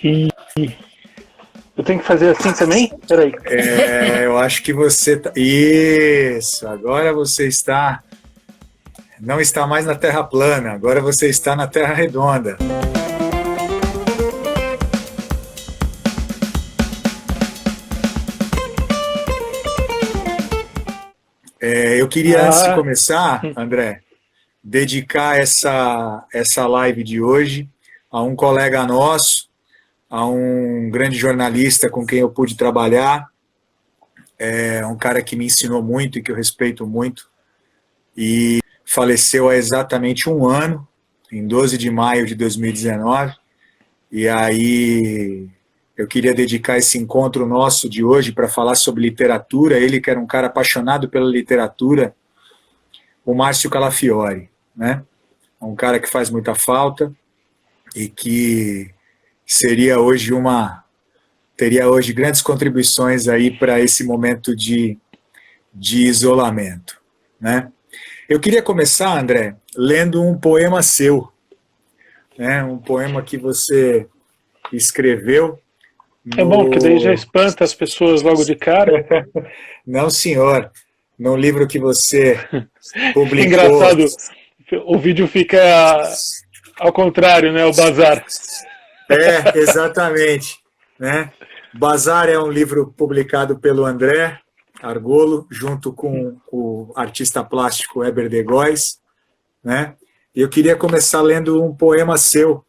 E eu tenho que fazer assim também? Peraí. Eu acho que você tá... Isso, agora você está... Não está mais na Terra plana, agora você está na Terra redonda. Eu queria, antes de começar, André, dedicar essa live de hoje a um colega nosso, a um grande jornalista com quem eu pude trabalhar, um cara que me ensinou muito e que eu respeito muito, e faleceu há exatamente um ano, em 12 de maio de 2019, e aí eu queria dedicar esse encontro nosso de hoje para falar sobre literatura, ele que era um cara apaixonado pela literatura, o Márcio Calafiore, né? Um cara que faz muita falta e que teria hoje grandes contribuições aí para esse momento de isolamento, né? Eu queria começar, André, lendo um poema seu, né? Um poema que você escreveu. É bom, que daí já espanta as pessoas logo de cara. Não, senhor. No livro que você publicou. Engraçado, o vídeo fica ao contrário, né? O bazar. Exatamente. Né? Bazar é um livro publicado pelo André Argolo, junto com o artista plástico Heber de Góes, né? E eu queria começar lendo um poema seu,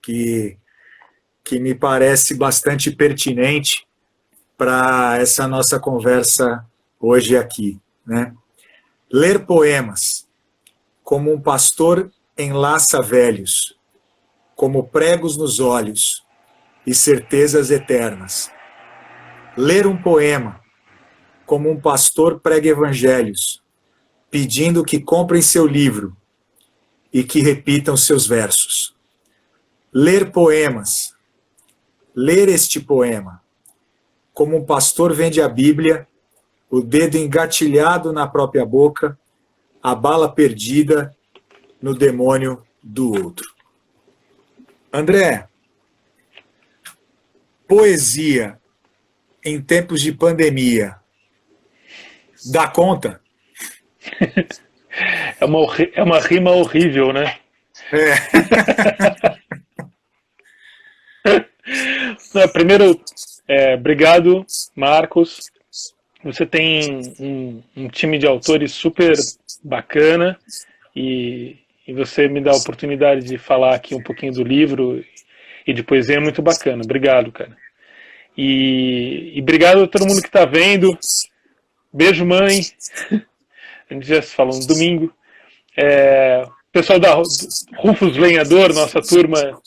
que me parece bastante pertinente para essa nossa conversa hoje aqui, né? Ler poemas, como um pastor enlaça velhos, como pregos nos olhos e certezas eternas. Ler um poema, como um pastor prega evangelhos, pedindo que comprem seu livro e que repitam seus versos. Ler poemas, ler este poema, como um pastor vende a Bíblia, o dedo engatilhado na própria boca, a bala perdida no demônio do outro. André, poesia em tempos de pandemia, dá conta? É uma rima horrível, né? Primeiro, obrigado, Marcos. Você tem um time de autores super bacana e você me dá a oportunidade de falar aqui um pouquinho do livro e de poesia é muito bacana. Obrigado, cara. E obrigado a todo mundo que está vendo. Beijo, mãe. A gente já se falou no domingo. Pessoal da Rufus Lenhador, nossa turma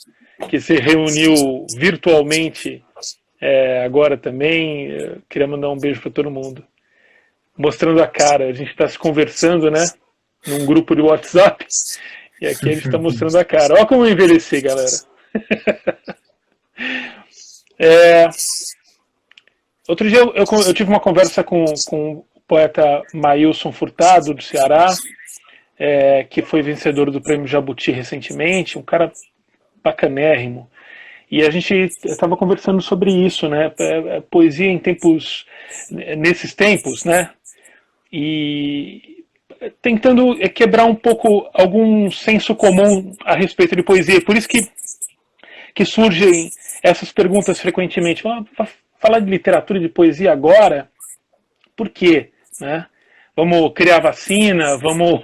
que se reuniu virtualmente agora também. Queria mandar um beijo para todo mundo. Mostrando a cara. A gente está se conversando, né? Num grupo de WhatsApp. E aqui a gente está mostrando a cara. Olha como eu envelheci, galera. Outro dia eu tive uma conversa com o poeta Maílson Furtado, do Ceará, que foi vencedor do Prêmio Jabuti recentemente, um cara bacanérrimo. E a gente estava conversando sobre isso, né? Poesia em tempos, nesses tempos, né? E tentando quebrar um pouco algum senso comum a respeito de poesia. Por isso que surgem essas perguntas frequentemente. Falar de literatura e de poesia agora? Por quê? Né? Vamos criar vacina? Vamos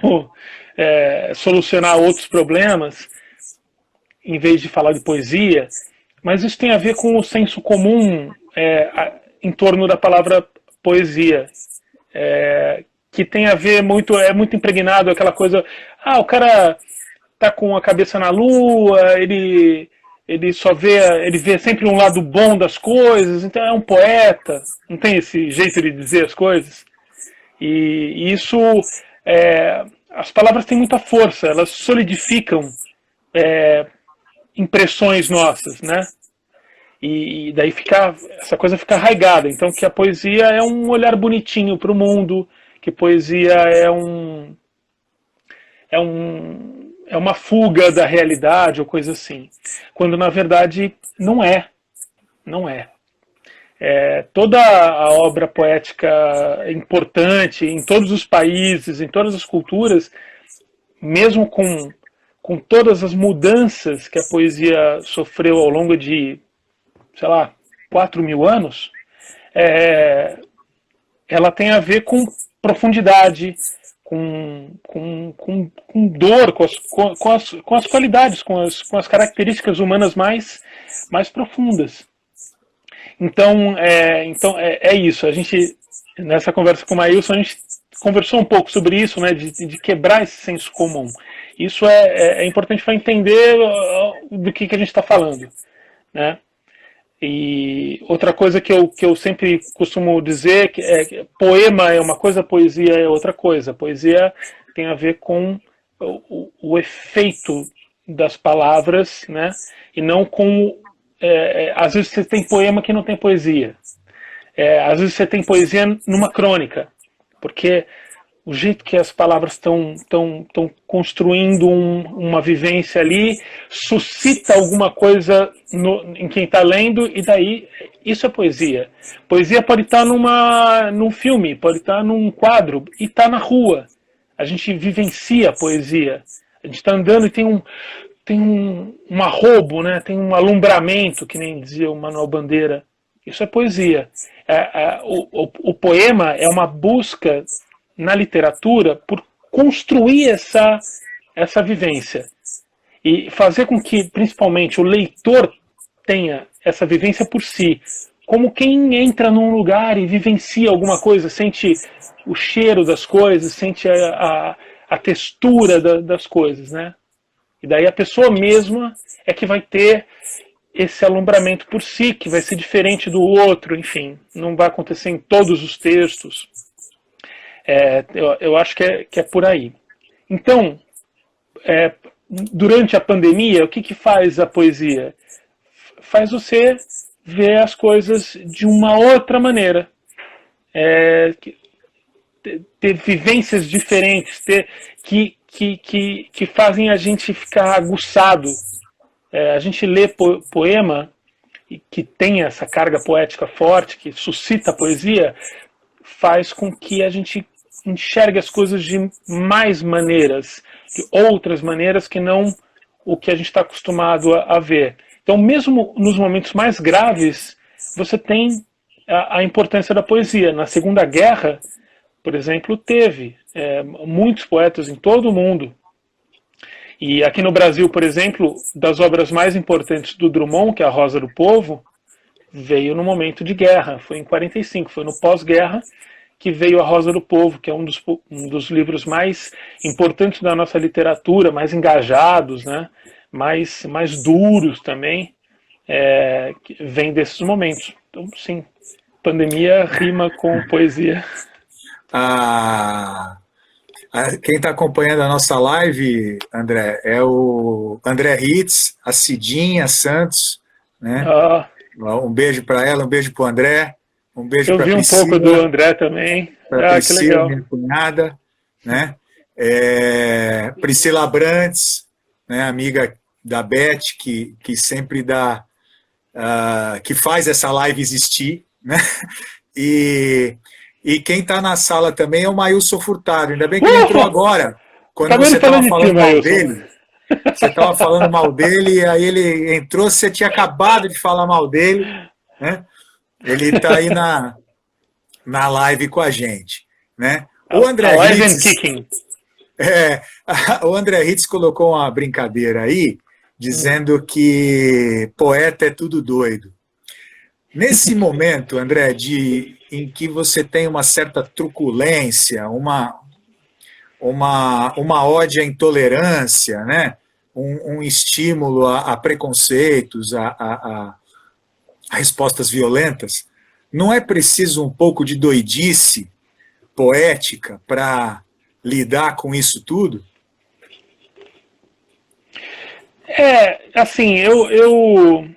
solucionar outros problemas? Em vez de falar de poesia? Mas isso tem a ver com o senso comum em torno da palavra poesia. Que tem a ver muito, muito impregnado aquela coisa, o cara tá com a cabeça na lua, ele vê sempre um lado bom das coisas, então é um poeta, não tem esse jeito de dizer as coisas. E isso, as palavras têm muita força, elas solidificam impressões nossas, né? E daí essa coisa fica arraigada. Então que a poesia é um olhar bonitinho para o mundo, que poesia é é uma fuga da realidade ou coisa assim. Quando na verdade não é. Não é. Toda a obra poética importante em todos os países, em todas as culturas, mesmo com todas as mudanças que a poesia sofreu ao longo de, sei lá, 4.000 anos, ela tem a ver com profundidade, com dor, com as qualidades, com as características humanas mais profundas. Então é isso. A gente, nessa conversa com o Maílson, a gente conversou um pouco sobre isso, né, de quebrar esse senso comum. Isso é importante para entender do que a gente está falando, né? E outra coisa que eu sempre costumo dizer é que poema é uma coisa, poesia é outra coisa. Poesia tem a ver com o efeito das palavras, né? E não com... às vezes você tem poema que não tem poesia. Às vezes você tem poesia numa crônica, porque o jeito que as palavras estão construindo uma vivência ali suscita alguma coisa em quem está lendo, e daí isso é poesia. Poesia pode estar num filme, pode estar num quadro, e está na rua. A gente vivencia a poesia. A gente está andando e tem um arrobo, né? Tem um alumbramento, que nem dizia o Manuel Bandeira. Isso é poesia. O poema é uma busca na literatura por construir essa vivência e fazer com que, principalmente, o leitor tenha essa vivência por si, como quem entra num lugar e vivencia alguma coisa, sente o cheiro das coisas, sente a textura das coisas, né? E daí a pessoa mesma é que vai ter esse alumbramento por si, que vai ser diferente do outro, enfim, não vai acontecer em todos os textos. Eu acho que é por aí. Então, durante a pandemia, o que faz a poesia? Faz você ver as coisas de uma outra maneira. Ter vivências diferentes, que fazem a gente ficar aguçado. A gente lê poema que tem essa carga poética forte, que suscita a poesia, faz com que a gente enxergue as coisas de mais maneiras, de outras maneiras que não o que a gente está acostumado a ver. Então, mesmo nos momentos mais graves, você tem a importância da poesia. Na Segunda Guerra, por exemplo, teve muitos poetas em todo o mundo. E aqui no Brasil, por exemplo, das obras mais importantes do Drummond, que é a Rosa do Povo, veio no momento de guerra, foi em 45, foi no pós-guerra que veio a Rosa do Povo, que é um dos livros mais importantes da nossa literatura, mais engajados, né? mais duros também, que vem desses momentos. Então, sim, pandemia rima com poesia. Quem está acompanhando a nossa live, André, é o André Ritz, a Cidinha Santos, né? Um beijo para ela, um beijo para o André, um beijo para a Priscila. Eu vi um pouco do André também. Priscila, que legal. Minha cunhada, né? Priscila Brantes, né? Amiga da Beth, que sempre dá, que faz essa live existir, né? E quem está na sala também é o Maílson Furtado. Ainda bem que ele entrou agora. Quando você estava falando mal dele, você estava falando mal dele, e aí ele entrou, você tinha acabado de falar mal dele, né? Ele está aí na live com a gente, né? O André Ritz, o André Ritz colocou uma brincadeira aí, dizendo que poeta é tudo doido. Nesse momento, André, em que você tem uma certa truculência, uma ode à intolerância, né? Um estímulo a preconceitos, a respostas violentas, não é preciso um pouco de doidice poética para lidar com isso tudo? Assim, eu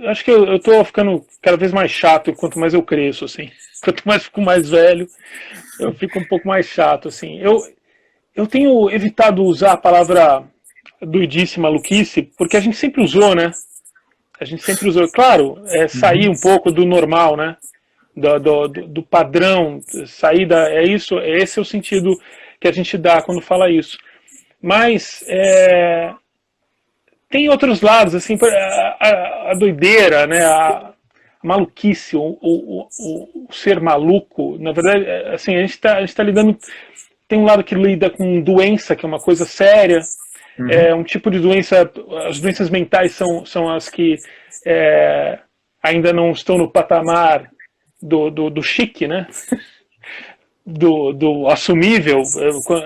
acho que eu tô ficando cada vez mais chato quanto mais eu cresço, assim. Quanto mais fico mais velho, eu fico um pouco mais chato, assim. eu tenho evitado usar a palavra doidice, maluquice, porque a gente sempre usou, né? A gente sempre usou, claro, sair um pouco do normal, né? Do padrão, sair da. Esse é o sentido que a gente dá quando fala isso. Mas tem outros lados, assim, a doideira, né? A maluquice, o ser maluco. Na verdade, assim, a gente tá lidando. Tem um lado que lida com doença, que é uma coisa séria. É um tipo de doença. As doenças mentais são as que ainda não estão no patamar do chique, né? Do assumível.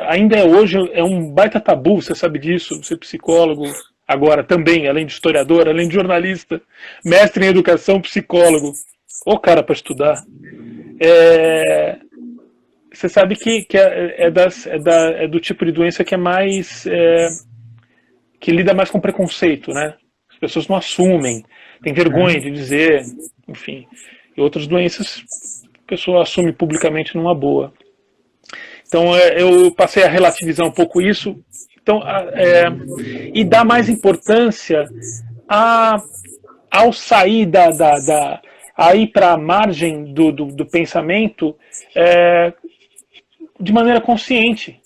Ainda hoje é um baita tabu, você sabe disso, ser psicólogo agora também, além de historiador, além de jornalista, mestre em educação, psicólogo. Ô cara para estudar. Você sabe que é do tipo de doença que é mais que lida mais com preconceito, né? As pessoas não assumem, tem vergonha de dizer, enfim. E outras doenças a pessoa assume publicamente numa boa. Então eu passei a relativizar um pouco isso, então, e dar mais importância ao sair a ir para a margem do pensamento de maneira consciente.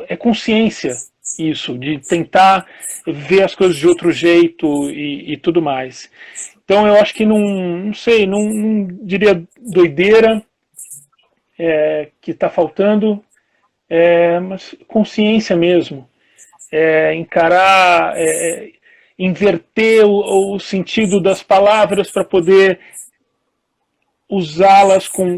É consciência isso, de tentar ver as coisas de outro jeito e tudo mais. Então eu acho que não sei, não diria doideira que está faltando, mas consciência mesmo. Encarar, inverter o sentido das palavras para poder usá-las com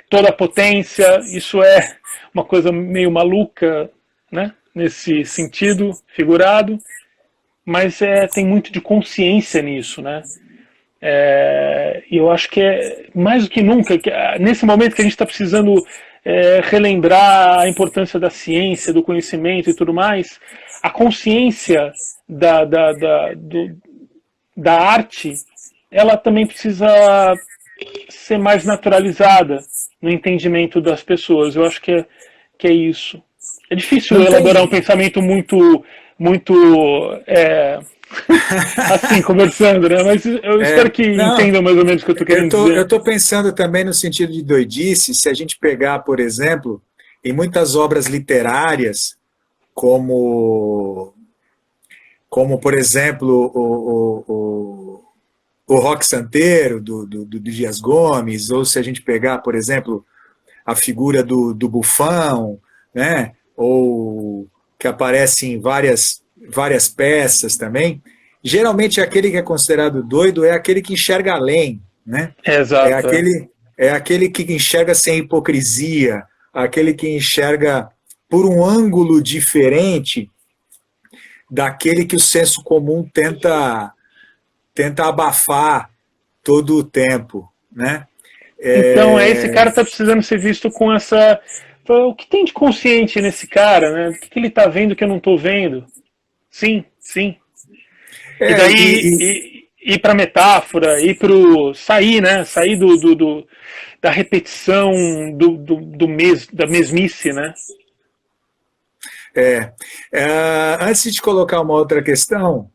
toda a potência. Isso é uma coisa meio maluca, né? Nesse sentido figurado, mas tem muito de consciência nisso, né? E eu acho que mais do que nunca, nesse momento que a gente está precisando relembrar a importância da ciência, do conhecimento e tudo mais, a consciência da arte, ela também precisa ser mais naturalizada no entendimento das pessoas. Eu acho que é isso. É difícil elaborar um pensamento muito assim, conversando, né? Mas eu espero que entendam mais ou menos o que eu estou querendo dizer. Eu estou pensando também no sentido de doidice, se a gente pegar, por exemplo, em muitas obras literárias, como por exemplo, o Roque Santeiro, do Dias Gomes, ou se a gente pegar, por exemplo, a figura do Bufão, né? Ou que aparece em várias peças também, geralmente aquele que é considerado doido é aquele que enxerga além, né? Exato. É aquele que enxerga sem hipocrisia, aquele que enxerga por um ângulo diferente daquele que o senso comum tenta abafar todo o tempo, né? Então, esse cara está precisando ser visto com essa... O que tem de consciente nesse cara, né? O que ele está vendo que eu não estou vendo? Sim. E daí, ir para metáfora, ir para sair, né? Sair da repetição, da mesmice, né? Antes de colocar uma outra questão,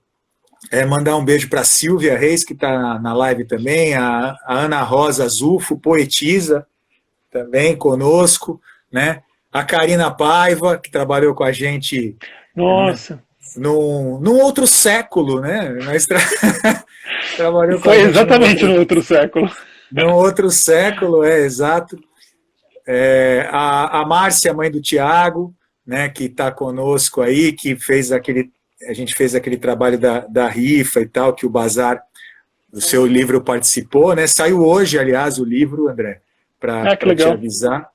mandar um beijo para a Silvia Reis, que está na live também, a Ana Rosa Zufo, poetisa, também conosco, né? A Karina Paiva, que trabalhou com a gente. Nossa! Num outro século, né? Mas trabalhou com Foi exatamente no outro século. Num outro século, exato. A Márcia, mãe do Tiago, né? Que está conosco aí, que a gente fez aquele trabalho da rifa e tal, que o Bazar, o seu livro participou, né? Saiu hoje, aliás, o livro, André, para te avisar.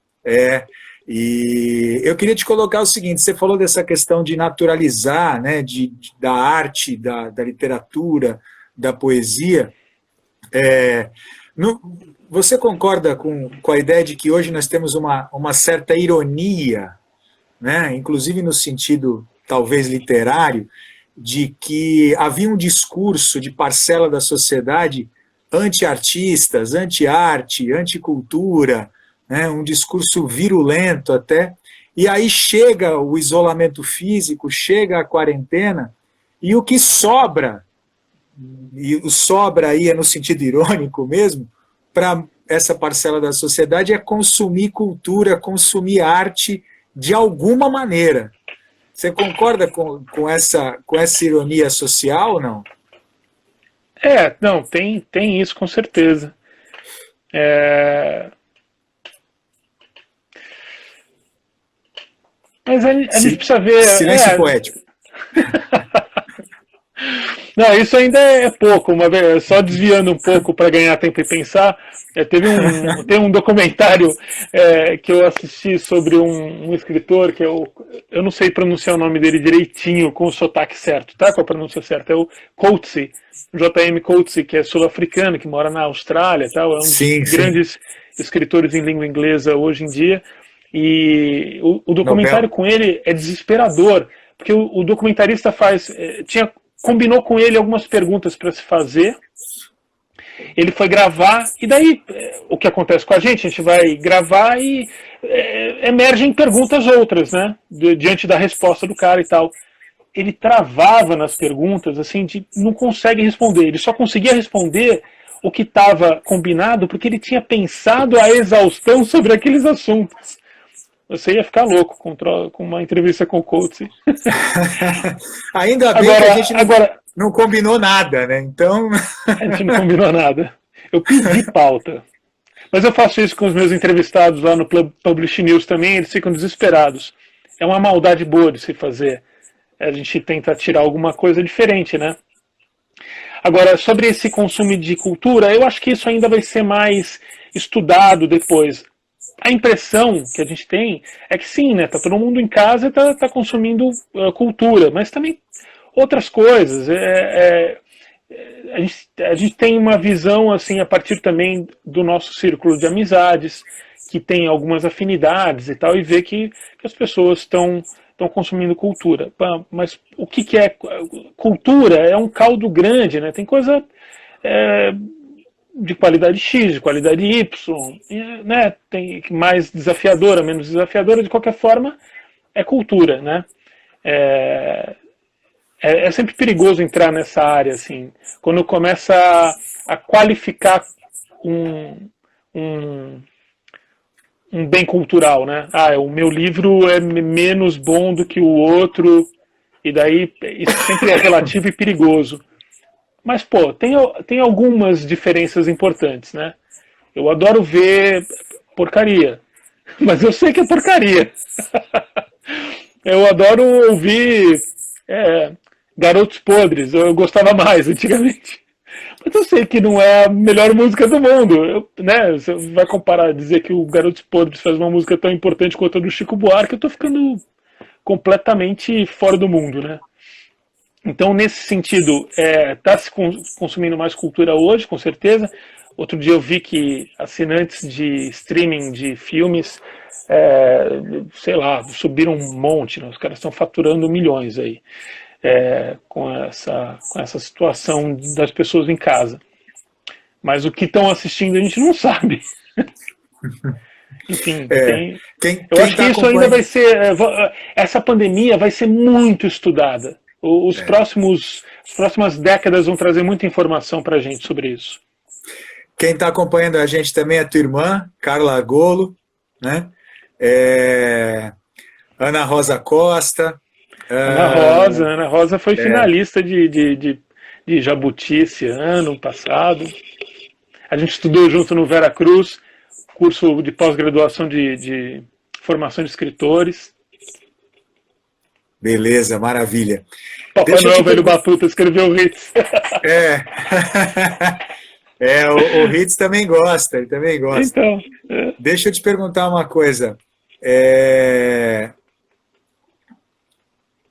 E eu queria te colocar o seguinte, você falou dessa questão de naturalizar, né, da arte, da literatura, da poesia. Você concorda com a ideia de que hoje nós temos uma certa ironia, né, inclusive no sentido talvez literário, de que havia um discurso de parcela da sociedade anti-artistas, anti-arte, anti-cultura, né, um discurso virulento até, E aí chega o isolamento físico, chega a quarentena, e o que sobra, e o sobra aí é no sentido irônico mesmo, para essa parcela da sociedade é consumir cultura, consumir arte de alguma maneira. Você concorda com essa ironia social ou não? Não, tem isso com certeza. Mas a gente precisa ver... Silêncio poético. Não, isso ainda é pouco, só desviando um pouco para ganhar tempo e pensar. Tem um documentário que eu assisti sobre um escritor que eu não sei pronunciar o nome dele direitinho com o sotaque certo, tá? Com a pronúncia certa. É o Coetzee, J.M. Coetzee, que é sul-africano, que mora na Austrália, tal. É um dos grandes escritores em língua inglesa hoje em dia. E o documentário Nobel. Com ele é desesperador, porque o documentarista combinou com ele algumas perguntas para se fazer. Ele foi gravar, e daí o que acontece com a gente vai gravar e emergem perguntas outras, né? Diante da resposta do cara e tal. Ele travava nas perguntas, assim, não consegue responder. Ele só conseguia responder o que estava combinado porque ele tinha pensado a exaustão sobre aqueles assuntos. Você ia ficar louco com uma entrevista com o Coetzee. Ainda bem que a gente não combinou nada, né? Então... A gente não combinou nada. Eu pedi pauta. Mas eu faço isso com os meus entrevistados lá no Publish News também, eles ficam desesperados. É uma maldade boa de se fazer. A gente tenta tirar alguma coisa diferente, né? Agora, sobre esse consumo de cultura, eu acho que isso ainda vai ser mais estudado depois. A impressão que a gente tem é que sim, né? Tá todo mundo em casa e tá consumindo cultura, mas também outras coisas. A gente tem uma visão assim a partir também do nosso círculo de amizades, que tem algumas afinidades e tal, e vê que as pessoas estão consumindo cultura. Mas o que é cultura? É um caldo grande, né? Tem coisa de qualidade X, de qualidade Y, né? Tem mais desafiadora, menos desafiadora, de qualquer forma, é cultura, né? É sempre perigoso entrar nessa área, assim, quando começa a qualificar um bem cultural, né? O meu livro é menos bom do que o outro, e daí isso sempre é relativo e perigoso. Mas, pô, tem algumas diferenças importantes, né? Eu adoro ver porcaria, mas eu sei que é porcaria. Eu adoro ouvir Garotos Podres, eu gostava mais antigamente. Mas eu sei que não é a melhor música do mundo, né? Você vai comparar, dizer que o Garotos Podres faz uma música tão importante quanto a do Chico Buarque, eu tô ficando completamente fora do mundo, né? Então, nesse sentido, está se consumindo mais cultura hoje, com certeza. Outro dia eu vi que assinantes de streaming de filmes, sei lá, subiram um monte, né? Os caras estão faturando milhões aí, com essa situação das pessoas em casa. Mas o que estão assistindo a gente não sabe. Enfim, eu acho que isso ainda vai ser... Essa pandemia vai ser muito estudada. As próximas décadas vão trazer muita informação para a gente sobre isso. Quem está acompanhando a gente também é a tua irmã, Carla Argolo, né? Ana Rosa Costa. Ana Rosa foi finalista de Jabuti esse ano passado. A gente estudou junto no Vera Cruz, curso de pós-graduação de formação de escritores. Beleza, maravilha. Papai Noel Velho Batuta escreveu o Hits. O Hits também gosta, ele também gosta. Então, Deixa eu te perguntar uma coisa.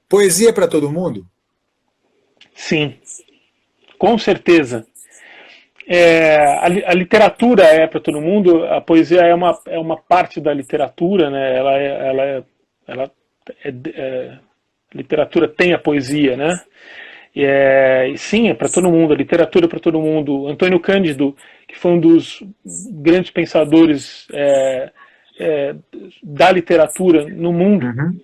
Poesia para todo mundo? Sim, com certeza. A literatura é para todo mundo, a poesia é uma parte da literatura, né? A literatura tem a poesia, né? E sim, é para todo mundo, a literatura é para todo mundo. Antônio Cândido, que foi um dos grandes pensadores da literatura no mundo. Uhum.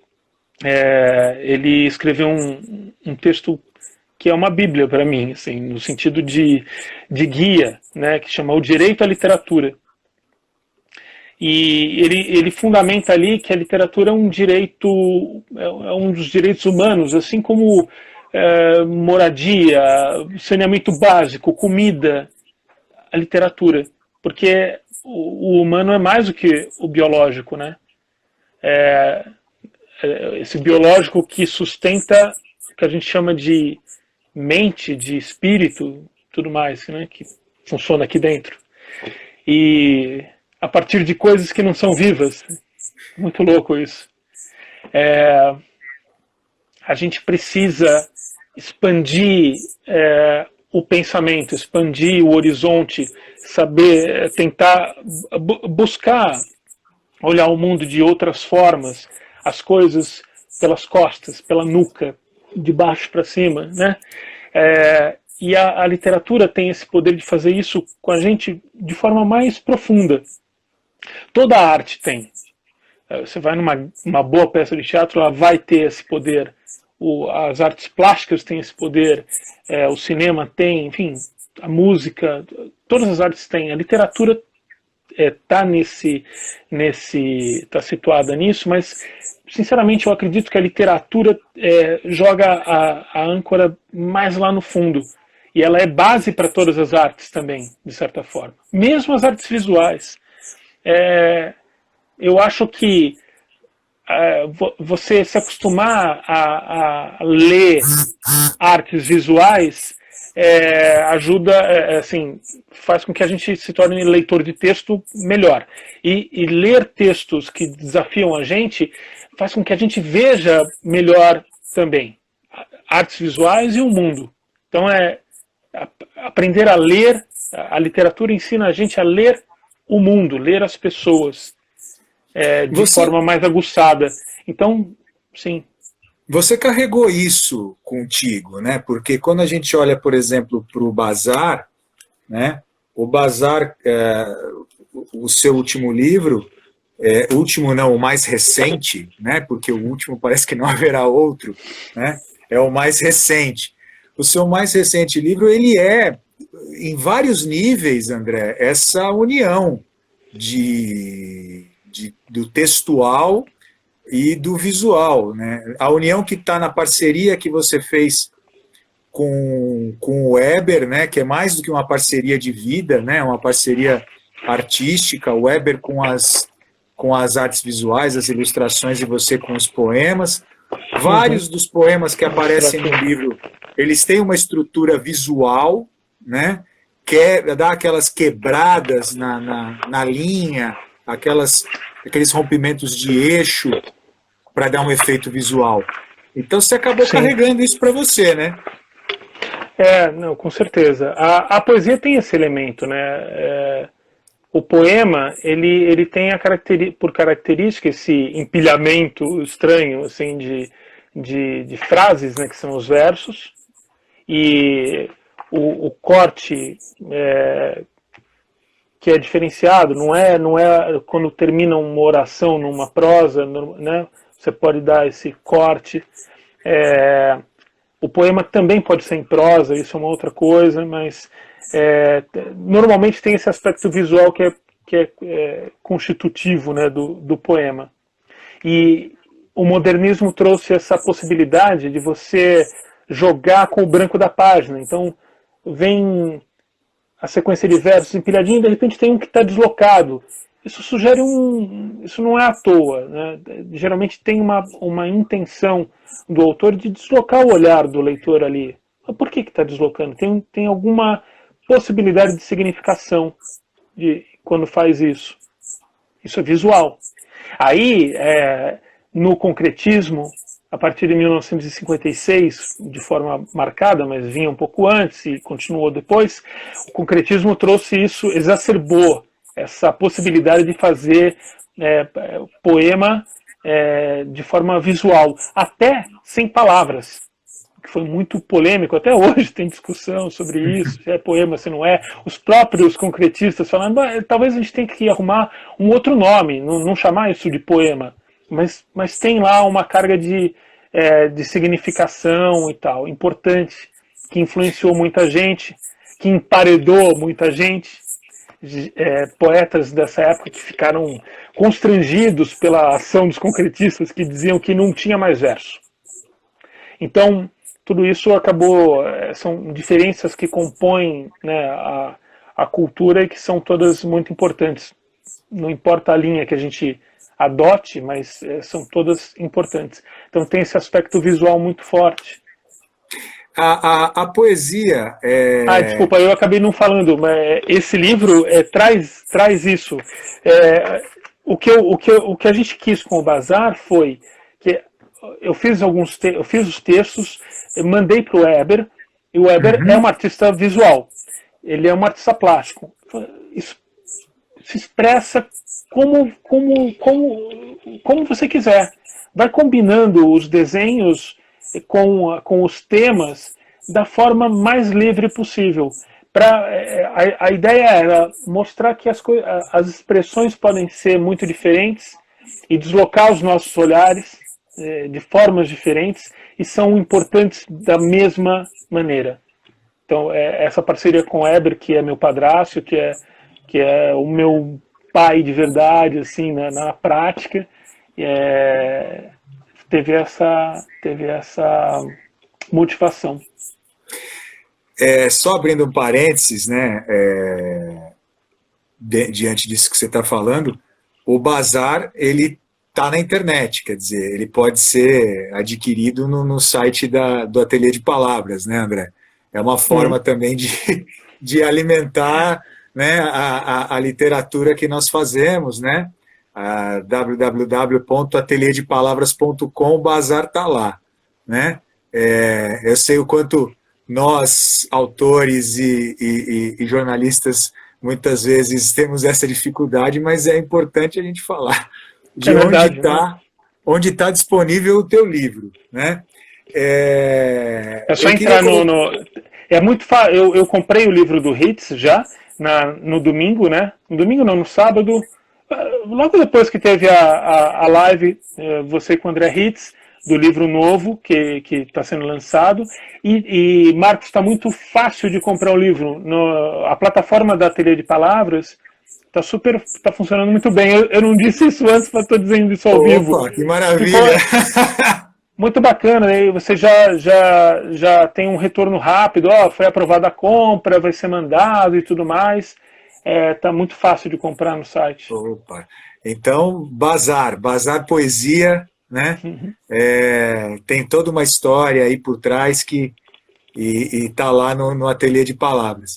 Ele escreveu um texto que é uma bíblia para mim, assim, no sentido de guia, né, que chama O Direito à Literatura. E ele fundamenta ali que a literatura é um direito, é um dos direitos humanos, assim como moradia, saneamento básico, comida, a literatura. Porque o humano é mais do que o biológico, né? Esse biológico que sustenta o que a gente chama de mente, de espírito, tudo mais, né? Que funciona aqui dentro. E a partir de coisas que não são vivas. Muito louco isso. A gente precisa expandir o pensamento, expandir o horizonte, saber, tentar buscar olhar o mundo de outras formas, as coisas pelas costas, pela nuca, de baixo para cima, né? E a literatura tem esse poder de fazer isso com a gente de forma mais profunda. Toda a arte tem. Você vai numa boa peça de teatro, ela vai ter esse poder. As artes plásticas têm esse poder, o cinema tem, enfim, a música, todas as artes têm. A literatura está tá situada nisso, mas sinceramente eu acredito que a literatura joga a âncora mais lá no fundo. E ela é base para todas as artes também, de certa forma. Mesmo as artes visuais. Eu acho que você se acostumar a ler artes visuais ajuda, assim, faz com que a gente se torne leitor de texto melhor. E ler textos que desafiam a gente faz com que a gente veja melhor também artes visuais e o mundo. Então aprender a ler, a literatura ensina a gente a ler o mundo, ler as pessoas de forma mais aguçada. Então, sim. Você carregou isso contigo, né? Porque quando a gente olha, por exemplo, para o Bazar, né? O Bazar, o seu último livro, último não, o mais recente, né? Porque o último parece que não haverá outro, né? É o mais recente. O seu mais recente livro, ele em vários níveis, André, essa união do textual e do visual, né? A união que está na parceria que você fez com o Weber, né? Que é mais do que uma parceria de vida, né? Uma parceria artística, o Weber com as artes visuais, as ilustrações e você com os poemas. Vários dos poemas que aparecem no livro, eles têm uma estrutura visual, né? Dá aquelas quebradas na linha, aqueles rompimentos de eixo para dar um efeito visual. Então você acabou carregando isso para você, né? Não, com certeza. A poesia tem esse elemento, né? O poema, ele tem por característica esse empilhamento estranho, assim, de frases, né, que são os versos, e o corte que é diferenciado, não é quando termina uma oração numa prosa, né, você pode dar esse corte. O poema também pode ser em prosa, isso é uma outra coisa, mas normalmente tem esse aspecto visual que é constitutivo, né, do poema. E o modernismo trouxe essa possibilidade de você jogar com o branco da página. Então, vem a sequência de versos empilhadinho e de repente tem um que está deslocado. Isso sugere isso não é à toa, né? Geralmente tem uma intenção do autor de deslocar o olhar do leitor ali. Mas por que está deslocando? Tem alguma possibilidade de significação quando faz isso. Isso é visual. Aí, no concretismo, a partir de 1956, de forma marcada, mas vinha um pouco antes e continuou depois, o concretismo trouxe isso, exacerbou essa possibilidade de fazer poema de forma visual, até sem palavras. que foi muito polêmico, até hoje tem discussão sobre isso, se é poema, se não é. Os próprios concretistas falando, talvez a gente tenha que arrumar um outro nome, não chamar isso de poema, mas tem lá uma carga de significação e tal, importante, que influenciou muita gente, que emparedou muita gente. Poetas dessa época que ficaram constrangidos pela ação dos concretistas, que diziam que não tinha mais verso. Então, tudo isso acabou, são diferenças que compõem, né, a cultura e que são todas muito importantes. Não importa a linha que a gente adote, mas são todas importantes. Então tem esse aspecto visual muito forte. A poesia... Desculpa, eu acabei não falando, mas esse livro traz isso. O que a gente quis com o Bazar foi que eu fiz os textos, mandei para o Weber, e o Weber é um artista visual, ele é um artista plástico. Isso se expressa como você quiser. Vai combinando os desenhos com os temas da forma mais livre possível. A ideia era mostrar que as expressões podem ser muito diferentes e deslocar os nossos olhares de formas diferentes e são importantes da mesma maneira. Então, essa parceria com o Weber, que é meu padrasto, que é o meu pai de verdade, assim, na prática, teve essa motivação. Só abrindo um parênteses, né, diante disso que você está falando, o Bazar, ele está na internet, quer dizer, ele pode ser adquirido no site do Ateliê de Palavras, né, André? É uma forma também de alimentar, né, a literatura que nós fazemos, né? www.ateliêdepalavras.com, o Bazar está lá, né? Eu sei o quanto nós, autores e jornalistas, muitas vezes temos essa dificuldade, mas é importante a gente falar de onde está disponível o teu livro, né? Só entrar é muito fácil. Eu comprei o livro do Hitz já no domingo, né? No domingo não, no sábado. Logo depois que teve a live, você com o André Hitz, do livro novo que está sendo lançado. E Marcos, está muito fácil de comprar o livro. A plataforma da Ateliê de Palavras está funcionando muito bem. Eu não disse isso antes, mas estou dizendo isso ao vivo. Que maravilha! Muito bacana, aí você já tem um retorno rápido, foi aprovada a compra, vai ser mandado e tudo mais. Tá muito fácil de comprar no site. Opa. Então, Bazar Poesia, né? Tem toda uma história aí por trás e está lá no Ateliê de Palavras.